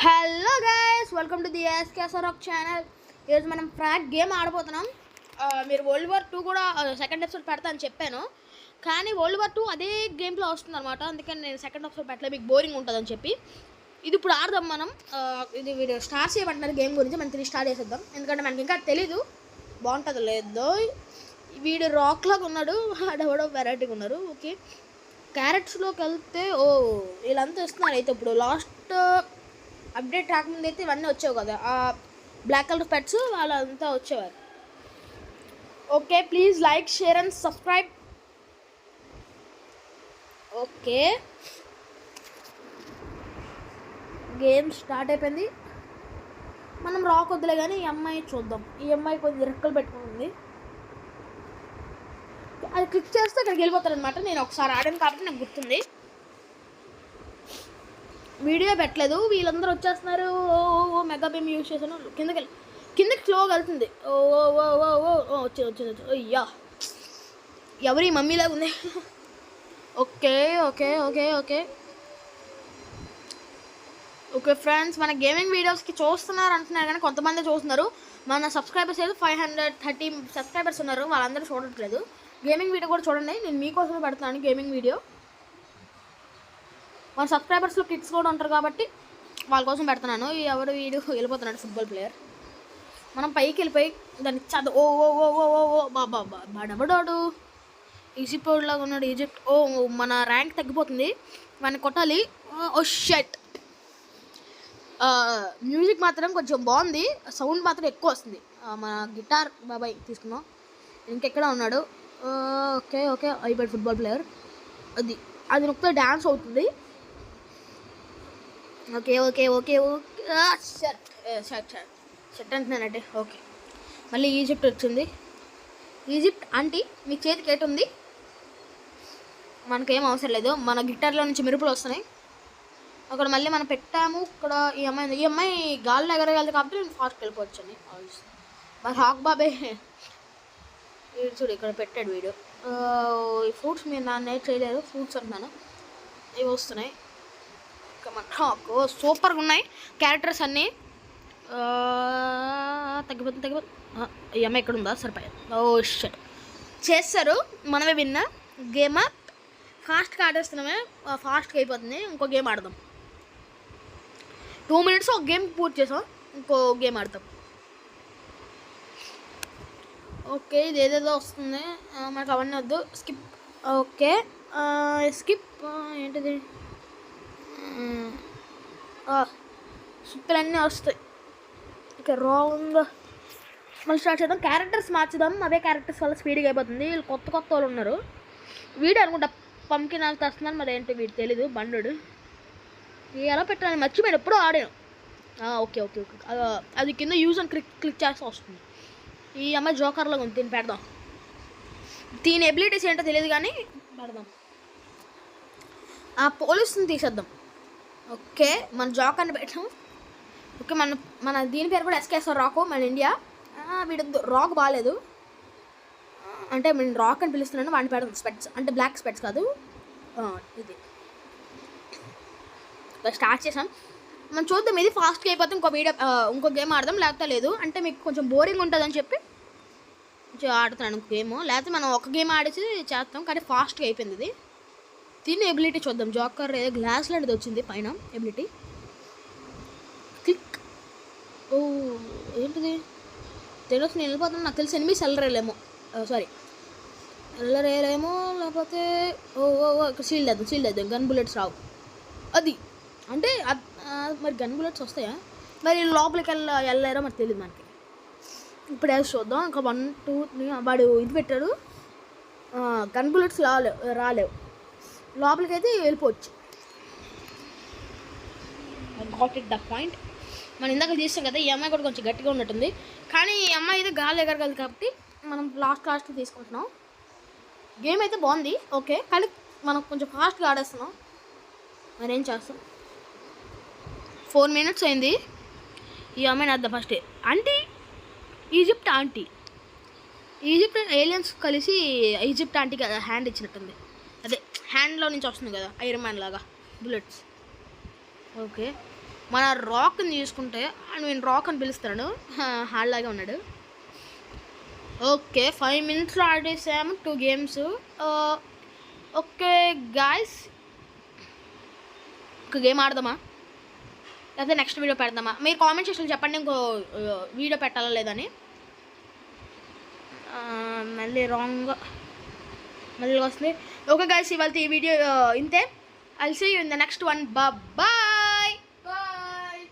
Hello guys, welcome to the SKSR channel. ఈరోజు మనం frog game ఆడబోతున్నాం. మీరు వరల్డ్ వార్ 2 కూడా సెకండ్ ఎపిసోడ్ పెడతా అని చెప్పాను, కానీ వరల్డ్ వార్ 2 అదే గేమ్లో వస్తుంది అనమాట. అందుకని నేను సెకండ్ ఎపిసోడ్ పెట్టలే, మీకు బోరింగ్ ఉంటుందని చెప్పి. ఇది ఇప్పుడు ఆడదాం మనం. ఇది వీడియో స్టార్ట్ చేయమంటున్నారు గేమ్ గురించి, మనం తిరిగి స్టార్ట్ చేసేద్దాం. ఎందుకంటే మనకి ఇంకా తెలీదు బాగుంటుందో లేదో. వీడు రాక్ లాగా ఉన్నాడు, ఆడెవడో వెరైటీగా ఉన్నారు. ఓకే, క్యారెట్స్లోకి వెళ్తే వీళ్ళంతా ఇస్తున్నారు. అయితే ఇప్పుడు లాస్ట్ అప్డేట్ రాకముందు అయితే ఇవన్నీ వచ్చావు కదా, ఆ బ్లాక్ కలర్ పెట్స్ వాళ్ళంతా వచ్చేవారు. Okay, please like, share and subscribe. Okay, game start అయిపోయింది. మనం రాక్ వద్దులే కానీ ఈ అమ్మాయి చూద్దాం. ఈ అమ్మాయి కొద్దిగా రెక్కలు పెట్టుకుంటుంది. అది క్లిక్ చేస్తే అక్కడికి వెళ్ళిపోతారనమాట. నేను ఒకసారి ఆడాను కాబట్టి నాకు గుర్తుంది. వీడియో పెట్టలేదు, వీళ్ళందరూ వచ్చేస్తున్నారు. ఓ మెగా బీమ్ యూజ్ చేశాను. కిందకి స్లోగా వెళ్తుంది. వచ్చింది. అయ్యా, ఎవరి మమ్మీలాగా ఉంది. Okay okay okay okay okay friends, మన గేమింగ్ వీడియోస్కి చూస్తున్నారు అంటున్నారు, కానీ కొంతమంది చూస్తున్నారు. మన సబ్స్క్రైబర్స్ అయితే 530 సబ్స్క్రైబర్స్ ఉన్నారు, వాళ్ళందరూ చూడట్లేదు. గేమింగ్ వీడియో కూడా చూడండి, నేను మీకోసమే పెడతాను గేమింగ్ వీడియో. మన సబ్స్క్రైబర్స్లో కిడ్స్ కూడా ఉంటారు కాబట్టి వాళ్ళ కోసం పెడుతున్నాను. ఎవడు వీడు వెళ్ళిపోతున్నాడు, ఫుట్బాల్ ప్లేయర్. మనం పైకి వెళ్ళిపోయి దాన్ని చదువు. బాడబడాడు ఈజిప్ట్ లాగా ఉన్నాడు. ఈజిప్ట్. మన ర్యాంక్ తగ్గిపోతుంది, మనకి కొట్టాలి. షట్. మ్యూజిక్ మాత్రం కొంచెం బాగుంది, సౌండ్ మాత్రం ఎక్కువ వస్తుంది. మన గిటార్ బాబాయ్ తీసుకున్నాం. ఇంకెక్కడ ఉన్నాడు? ఓకే ఓకే అయిపోయాడు ఫుట్బాల్ ప్లేయర్. అది నొక్కితే డ్యాన్స్ అవుతుంది. Okay okay okay okay shirt అంటున్నానంటే. ఓకే, మళ్ళీ ఈజిప్ట్ వచ్చింది. ఈజిప్ట్ ఆంటీ, మీ చేతికి ఏటు ఉంది? మనకేం అవసరం లేదు, మన గిటార్లో నుంచి మెరుపులు వస్తున్నాయి. అక్కడ మళ్ళీ మనం పెట్టాము. ఇక్కడ ఈ అమ్మాయి గాల్లో ఎగరగలదు కాబట్టి నేను ఫాస్ట్కి వెళ్ళిపోవచ్చు అని ఆలోచిస్తాను. మరి హాక్ బాబే చూడు ఇక్కడ పెట్టాడు వీడు. ఈ ఫ్రూట్స్ మీరు నాన్న చేయలేరు, ఫ్రూట్స్ అంటున్నాను. ఇవి వస్తున్నాయి. సూపర్గా ఉన్నాయి క్యారెక్టర్స్ అన్నీ. తగ్గిపోతుంది. ఈ అమ్మాయి ఎక్కడ ఉందా? సరిపోయా. షట్ చేస్తారు, మనమే విన్నా. గేమ్ ఫాస్ట్గా ఆడేస్తున్నామే, ఫాస్ట్గా అయిపోతుంది. ఇంకో గేమ్ ఆడదాం. 2 minutes ఒక గేమ్ పూర్తి చేసాం, ఇంకో గేమ్ ఆడతాం. ఓకే, ఇది ఏదేదో వస్తుంది, మనకు అవన్నీ వద్దు. స్కిప్. Okay, skip. ఏంటిది? సుప్పులన్నీ వస్తాయి. Okay, wrong. మళ్ళీ స్టార్ట్ చేద్దాం. క్యారెక్టర్స్ మార్చుదాం, అవే క్యారెక్టర్స్ వల్ల స్పీడ్గా అయిపోతుంది. వీళ్ళు కొత్త వాళ్ళు ఉన్నారు. వీడు అనుకుంటా పంకి నాకు తెస్తున్నారు, మరి ఏంటో వీడు తెలీదు. బండు ఎలా పెట్టాలని మర్చిపోయాడు, ఎప్పుడూ ఆడాను. ఓకే ఓకే ఓకే అది కింద యూజ్ అని క్లిక్ చేస్తే వస్తుంది. ఈ అమ్మాయి జోకర్లో ఉంది, దీన్ని పెడదాం. దీని ఎబిలిటీస్ ఏంటో తెలియదు కానీ పెడదాం. ఆ పోలీస్ని తీసేద్దాం. ఓకే, మన జోకర్ని పెట్టాం. ఓకే, మన దీని పేరు కూడా ఎస్కేఎస్ఆర్ రాక్, మన ఇండియా. వీడు రాక్ బాగాలేదు అంటే నేను రాక్ అని పిలుస్తున్నాను. వాడిని పెడదాం. స్పెట్స్ అంటే బ్లాక్ స్పెట్స్ కాదు, ఇది. స్టార్ట్ చేసాం. మనం చూద్దాం, ఇది ఫాస్ట్గా అయిపోతే ఇంకో గేమ్ ఆడదాం, లేకపోతే లేదు. అంటే మీకు కొంచెం బోరింగ్ ఉంటుందని చెప్పి ఆడుతున్నాను ఇంకో గేమ్. లేకపోతే మనం ఒక గేమ్ ఆడేసి చేస్తాం, కానీ ఫాస్ట్గా అయిపోయింది ఇది. దీని ఎబిలిటీ చూద్దాం. జోకర్ ఏదో గ్లాస్ లాంటిది వచ్చింది పైన ఎబిలిటీ. క్లిక్. ఏంటిది తెలుసు, నేను వెళ్ళిపోతాను. నాకు తెలిసి ఎనిమిది వెళ్ళరేలేమో లేకపోతే ఇక్కడ సీల్డ్ వేద్దాం. గన్ బుల్లెట్స్ రావు. అది అంటే మరి గన్ బుల్లెట్స్ వస్తాయా? మరి లోపలికి వెళ్ళారో మరి తెలియదు మనకి. ఇప్పుడు వేసి చూద్దాం. ఇంకా 1 2 3 వాడు ఇది పెట్టాడు. గన్ బుల్లెట్స్ రాలేవు. లోపలికి అయితే వెళ్ళిపోవచ్చు. Got it the point. మనం ఇందాక తీసాం కదా, ఈ అమ్మాయి కూడా కొంచెం గట్టిగా ఉన్నట్టుంది, కానీ ఈ అమ్మాయి అయితే గాలి ఎగరగలదు కాబట్టి మనం లాస్ట్ తీసుకుంటున్నాం. గేమ్ అయితే బాగుంది, ఓకే, కానీ మనం కొంచెం ఫాస్ట్గా ఆడేస్తున్నాం. మరి ఏం చేస్తాం? 4 minutes అయింది. ఈ అమ్మాయిని అద్దాం ఫస్ట్. ఈజిప్ట్ ఆంటీ ఏలియన్స్ కలిసి ఈజిప్ట్ ఆంటీకి హ్యాండ్ ఇచ్చినట్టుంది. అదే హ్యాండ్లో నుంచి వస్తుంది కదా, ఐరన్ మ్యాన్ లాగా బుల్లెట్స్. ఓకే, మన రాక్ని తీసుకుంటే నేను రాక్ అని పిలుస్తున్నాను, హాల్లాగే ఉన్నాడు. Okay 5 minutesలో ఆడేసాము 2 games. ఓకే గాయస్, ఒక గేమ్ ఆడదామా లేకపోతే నెక్స్ట్ వీడియో పెడదామా? మీరు కామెంట్ సెక్షన్లో చెప్పండి ఇంకో వీడియో పెట్టాలా లేదని. మళ్ళీ రాంగ్ మళ్ళీ వస్తుంది. ఓకే గైస్, ఇవాళ ఈ వీడియో ఇంతే. I'll see you in the next one. Bye.